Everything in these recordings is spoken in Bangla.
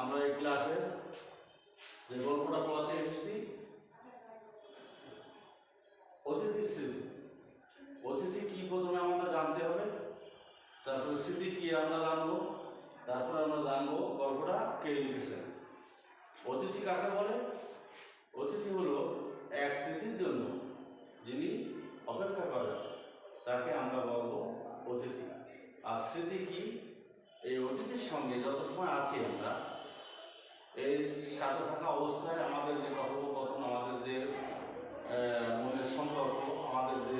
আমরা এই ক্লাসে যে গল্পটা বলাতে এসেছি অতিথির স্মৃতি। অতিথি কি প্রথমে আমাদের জানতে হবে, তারপরে স্মৃতি কি আমরা জানবো, তারপরে আমরা জানবো গল্পটা কে লিখেছেন। অতিথি কাকে বলে? অতিথি হলো এক তিথির জন্য যিনি অপেক্ষা করেন তাকে আমরা বলবো অতিথি। আর স্মৃতি কি? এই অতিথির সঙ্গে যত সময় আছি আমরা, এর সাথে থাকা অবস্থায় আমাদের যে কথোপকথন, আমাদের যে মনের সম্পর্ক, আমাদের যে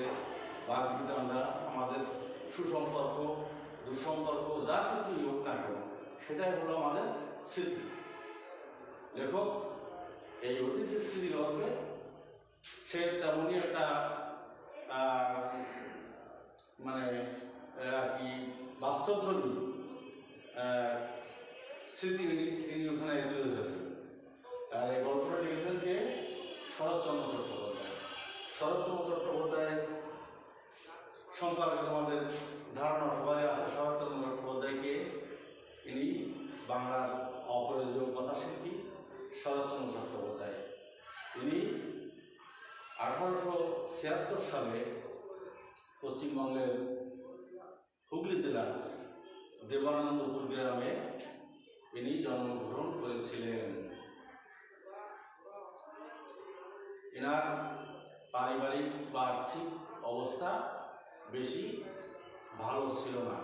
বাগবিতণ্ডা, আমাদের সুসম্পর্ক দুঃসম্পর্ক যা কিছুই হোক না কেন, সেটাই হলো আমাদের স্মৃতি। লেখক এই অতিথির স্মৃতি গল্পে সে তেমনই একটা মানে আর কি বাস্তবধর্মী স্মৃতি তিনি ওখানে তুলে ধরেছেন। আর এই গল্পটা লিখেছেন কে? শরৎচন্দ্র চট্টোপাধ্যায়। শরৎচন্দ্র চট্টোপাধ্যায় সম্পর্কে তোমাদের ধারণা সবাই আছে। শরৎচন্দ্র চট্টোপাধ্যায়কে ইনি বাংলার অপরিহার্য কথাশিল্পী শরৎচন্দ্র চট্টোপাধ্যায়। তিনি 1876 সালে পশ্চিমবঙ্গের হুগলি জেলার দেবানন্দপুর গ্রামে ইনি জন্মগ্রহণ করেছিলেন। এনার পারিবারিক বা আর্থিক অবস্থা বেশি ভালো ছিল না।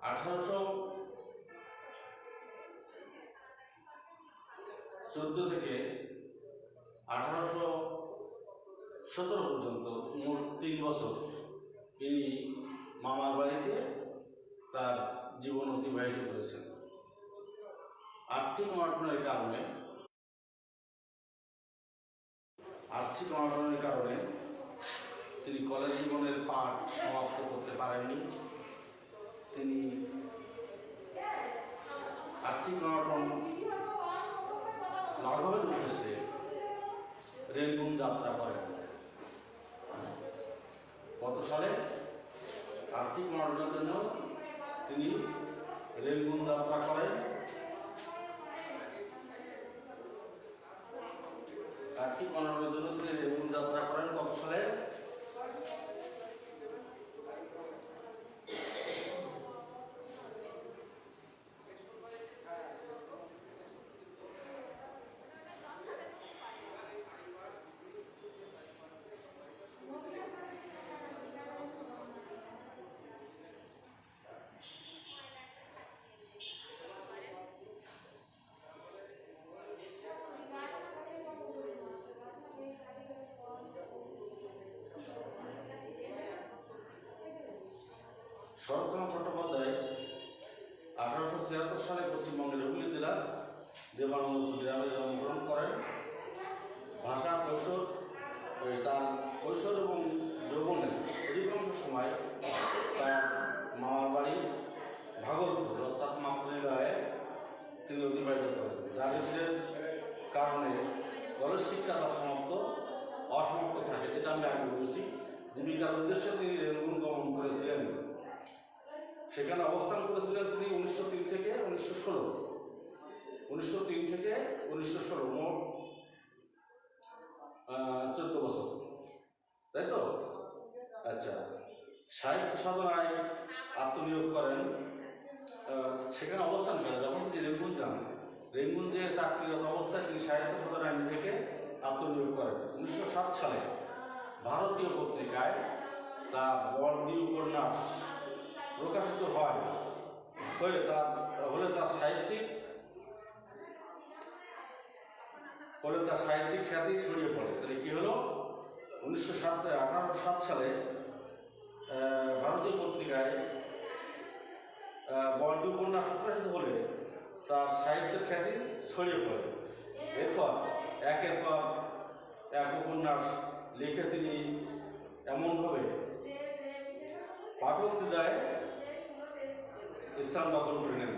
1814 থেকে 1817 পর্যন্ত মোট 3 বছর তিনি মামার বাড়িতে তার জীবন অতিবাহিত করেছেন। আর্থিক অনটনের কারণে তিনি কলেজ জীবনের পাঠ সমাপ্ত করতে পারেননি। তিনি আর্থিক অনটন লাঘবের উদ্দেশ্যে রেঙ্গুন যাত্রা করেন। কত সালে? আর্থিক অনটনের জন্য তিনি রেঙ্গুন যাত্রা করেন। আর্থিক অনটনের জন্য তিনি রেঙ্গুন যাত্রা করেন কত সালে? শরৎচন্দ্র চট্টোপাধ্যায় 1876 সালে পশ্চিমবঙ্গের হুগলি জেলার দেবানন্দপুর গ্রামে জন্মগ্রহণ করেন। ভাষা কৈশোর, তার কৈশোর এবং যৌবনের অধিকাংশ সময় তার মামার বাড়ি ভাগলপুর অর্থাৎ মাতৃলয়ে তিনি অতিবাহিত করেন। দারিদ্র্যের কারণে কলেজ শিক্ষা তার অসমাপ্ত থাকে, যেটা আমি আগে বলেছি। জীবিকার উদ্দেশ্যে তিনি রেঙ্গুন গমন করেছিলেন। সেখানে অবস্থান করেছিলেন তিনি 1903 থেকে 1916। 1903 থেকে 1916 মোট 14 বছর, তাই তো? আচ্ছা, সাহিত্য সাধনায় আত্মনিয়োগ করেন। সেখানে অবস্থান করেন যখন তিনি রেঙ্গুন যান। রেঙ্গুন যে চাকরিরত অবস্থায় তিনি সাহিত্য সাধনায় নিজেকে আত্মনিয়োগ করেন। 1907 সালে ভারতীয় পত্রিকায় তার বর্দি উপন্যাস প্রকাশিত হলে তার সাহিত্যিক খ্যাতি ছড়িয়ে পড়ে। তাহলে কি হলো? 1807 সালে ভারতীয় পত্রিকায় বর্দি উপন্যাস প্রকাশিত হলে তার সাহিত্যের খ্যাতি ছড়িয়ে পড়ে। এরপর একের পর এক উপন্যাস লিখে তিনি এমনভাবে পাঠক হৃদয়ে স্থান দখল করে নেন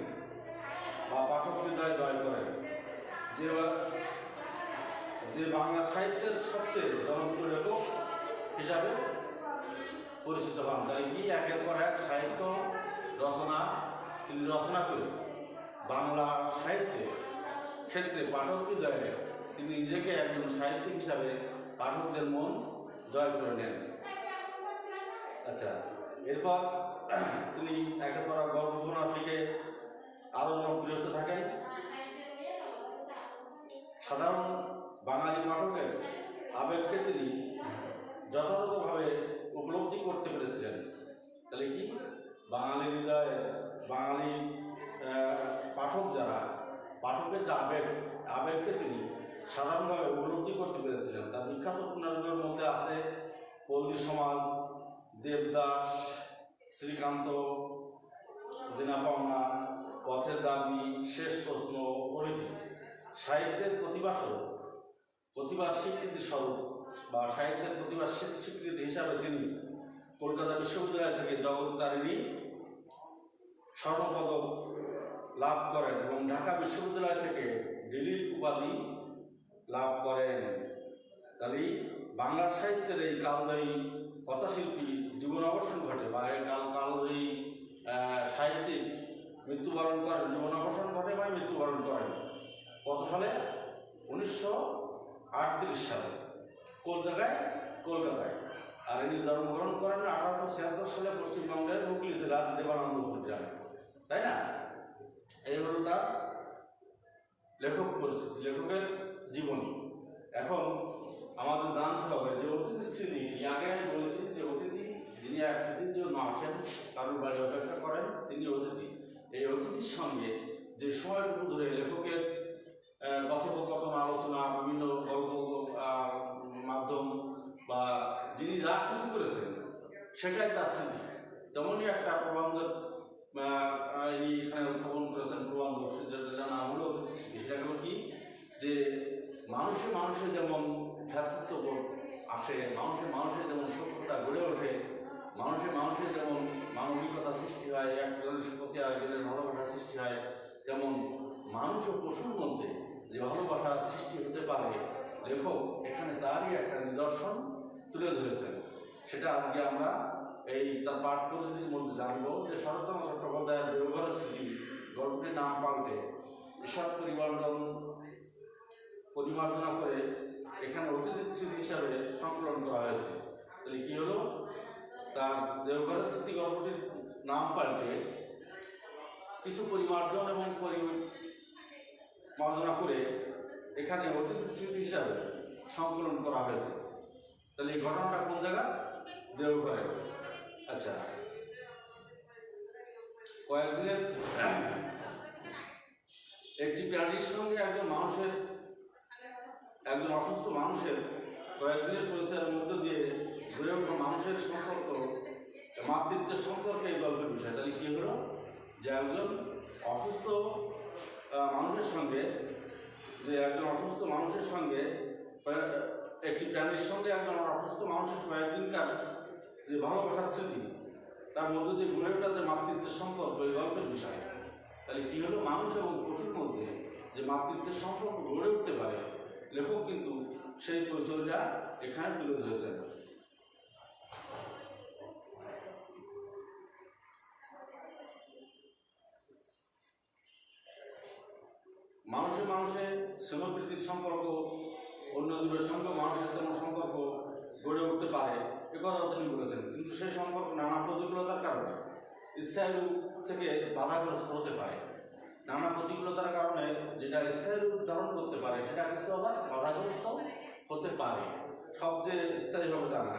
বা পাঠক হৃদয়ে জয় করেন, যে বাংলা সাহিত্যের সবচেয়ে জনপ্রিয় লেখক হিসাবে পরিচিত হন। তাই কি একের পর এক সাহিত্য রচনা তিনি রচনা করে বাংলা সাহিত্যের ক্ষেত্রে পাঠক হৃদয়ে তিনি নিজেকে একজন সাহিত্যিক হিসাবে পাঠকদের মন জয় করে নেন। আচ্ছা, এরপর তিনি একের পর গল্প উপন্যাস লিখে আরও জনপ্রিয় হতে থাকেন। সাধারণ বাঙালি পাঠকের আবেগকে তিনি যথাযথভাবে উপলব্ধি করতে পেরেছিলেন। তাহলে কি বাঙালি হৃদয়ে বাঙালি পাঠক যারা পাঠকের যে আবেগকে তিনি সাধারণভাবে উপলব্ধি করতে পেরেছিলেন। তার বিখ্যাত উপন্যাসগুলোর মধ্যে আছে পল্লী সমাজ, দেবদাস, শ্রীকান্ত, দেনাপাওনা, পথের দাবি, শেষ প্রশ্ন প্রভৃতি। সাহিত্যের প্রতিভার স্বীকৃতি স্বরূপ বা সাহিত্যের প্রতিভার স্বীকৃতি হিসাবে তিনি কলকাতা বিশ্ববিদ্যালয় থেকে জগত্তারিণী স্বর্ণপদক লাভ করেন এবং ঢাকা বিশ্ববিদ্যালয় থেকে ডিলিট উপাধি লাভ করেন। তাহলে বাংলা সাহিত্যের এই কালজয়ী কথাশিল্পী জীবন অবসান ঘটে বা এই কালজয়ী সাহিত্যিক মৃত্যুবরণ করেন, জীবন অবসান ঘটে বা মৃত্যুবরণ করেন কত সালে? 1938 সালে। কোন জায়গায়? কলকাতায়। আর ইনি জন্মগ্রহণ করেন 1876 সালে পশ্চিমবঙ্গের হুগলি জেলার দেবানন্দপুর গ্রামে, তাই না? এই হল তার লেখক পরিচিতি, লেখকের জীবনী। এখন আমাদের জানতে হবে যে অতিথি শ্রেণী, আগে আমি বলেছি যে অতিথি যিনি একদিন জন্য আসেন, কারোর বাড়ি অপেক্ষা করেন, তিনি অতিথি। এই অতিথির সঙ্গে যে সময়টুকু ধরে লেখকের কথোপকথন, আলোচনা, বিভিন্ন গল্প মাধ্যম বা যিনি যা কিছু করেছেন সেটাই তার স্মৃতি। তেমনই একটা প্রবন্ধের ইনি এখানে উত্থাপন করেছেন, প্রবন্ধ যেটা নাম হলো অতিথি স্মৃতি। সেটা হলো কি যে মানুষে যেমন ভ্রাতৃত্ববোধ আসে, মানুষে যেমন সভ্যতা গড়ে ওঠে, মানুষে যেমন মানবিকতা সৃষ্টি হয়, একজনের প্রতি আরেকজনের ভালোবাসা সৃষ্টি হয়, যেমন মানুষ ও পশুর মধ্যে যে ভালোবাসার সৃষ্টি হতে পারে, লেখক এখানে তারই একটা নিদর্শন তুলে ধরেছেন। সেটা আজকে আমরা এই তার পাঠ পরিস্থিতির মধ্যে জানবো যে শরৎচন্দ্র চট্টোপাধ্যায়ের দেওঘরের স্মৃতি গল্পটির নাম পাল্টে ঈষৎ পরিমার্জনা করে এখানে অতিথি স্মৃতি হিসাবে সংকলন করা হয়েছে। তাহলে কী হলো? তার দেওঘরের স্মৃতি গল্পটির নাম পাল্টে কিছু পরিমার্জন এবং পরিমার্জনা করে এখানে অতিথি স্মৃতি হিসাবে সংকলন করা হয়েছে। তাহলে এই ঘটনাটা কোন জায়গা? দেওঘরে। আচ্ছা, কয়েকদিনের একটি প্রাণীর সঙ্গে একজন অসুস্থ মানুষের কয়েকদিনের পরিচয়ের মধ্য দিয়ে গড়ে ওঠা মানুষের সম্পর্ক, মাতৃত্বের সম্পর্কে এই গল্পের বিষয়। তাহলে কী হলো যে একজন অসুস্থ মানুষের সঙ্গে একটি প্রাণীর সঙ্গে একজন অসুস্থ মানুষের কয়েকদিনকার যে ভালোবাসার স্মৃতি, তার মধ্য দিয়ে গড়ে ওঠা যে মাতৃত্বের সম্পর্ক এই গল্পের বিষয়। তাহলে কী হলো? মানুষ এবং পশুর মধ্যে যে মাতৃত্বের সম্পর্ক গড়ে উঠতে পারে, লেখক কিন্তু সেই পরিচয়টা এখানে তুলে ধরেছেন। মানুষে স্নেহপ্রীতির সম্পর্ক, অন্য জীবের সঙ্গে মানুষের তেমন সম্পর্ক গড়ে উঠতে পারে, এ কথাও তিনি বলেছেন। কিন্তু সেই সম্পর্ক নানা প্রতিকূলতার কারণে স্থায়ী রূপ থেকে বাধাগ্রস্ত হতে পারে। নানা প্রতিকূলতার কারণে যেটা স্থায়ী রূপ ধারণ করতে পারে সেটা কিন্তু আবার বাধাগ্রস্ত হতে পারে। সব যে স্থায়ী হবে তা না।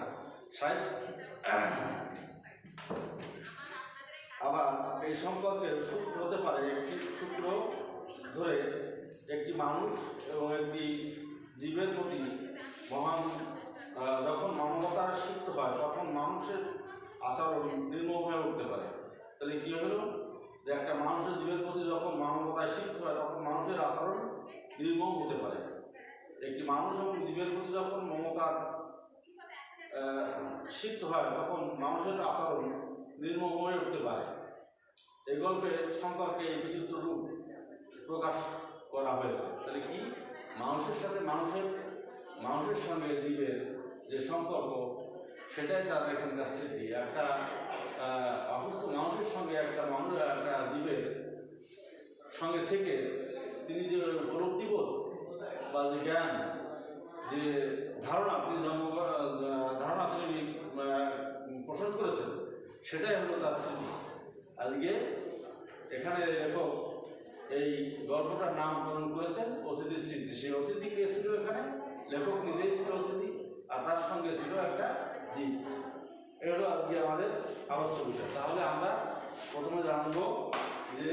আবার এই সম্পর্কের সূত্র হতে পারে একটি সূত্র ধরে একটি মানুষ এবং একটি জীবের প্রতি যখন মানবতার সিদ্ধ হয় তখন মানুষের আচরণ নির্মম হয়ে উঠতে পারে। তাহলে কী হলো যে একটা মানুষের জীবের প্রতি যখন মানবতায় সিদ্ধ হয় তখন মানুষের আচরণ নির্মম হতে পারে। একটি মানুষ এবং জীবের প্রতি যখন মমতার সিদ্ধ হয় তখন মানুষের আচরণ নির্মম হয়ে উঠতে পারে। এই গল্পের সম্পর্কে এই বিচিত্র রূপ প্রকাশ করা হয়েছে। তাহলে কি মানুষের সাথে মানুষের সঙ্গে জীবের যে সম্পর্ক সেটাই তার এখানকার স্মৃতি। একটা অসুস্থ মানুষের সঙ্গে একটা জীবের সঙ্গে থেকে তিনি যে উপলব্ধিবোধ বা যে জ্ঞান, যে ধারণা তিনি ধারণা তিনি পোষণ করেছেন, সেটাই হলো তার স্মৃতি। আজকে এখানে লেখক এই গল্পটার নামকরণ করেছেন অতিথির স্মৃতি। সেই অতিথি কে ছিল এখানে? লেখক নিজেই ছিল অতিথি, আর তার সঙ্গে ছিল একটা জীব। এটা হলো আজকে আমাদের আবশ্যক বিষয়। তাহলে আমরা প্রথমে জানবো যে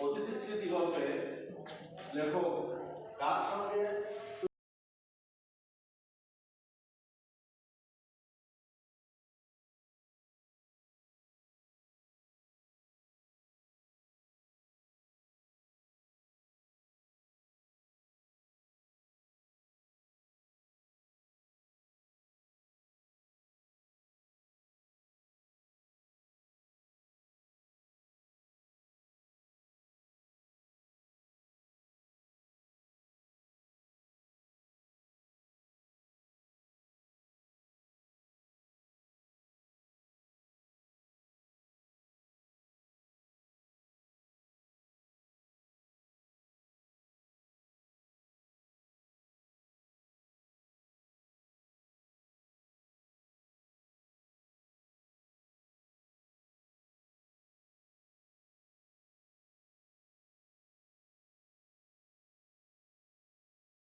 অতিথির স্মৃতি গল্পে লেখক কার সঙ্গে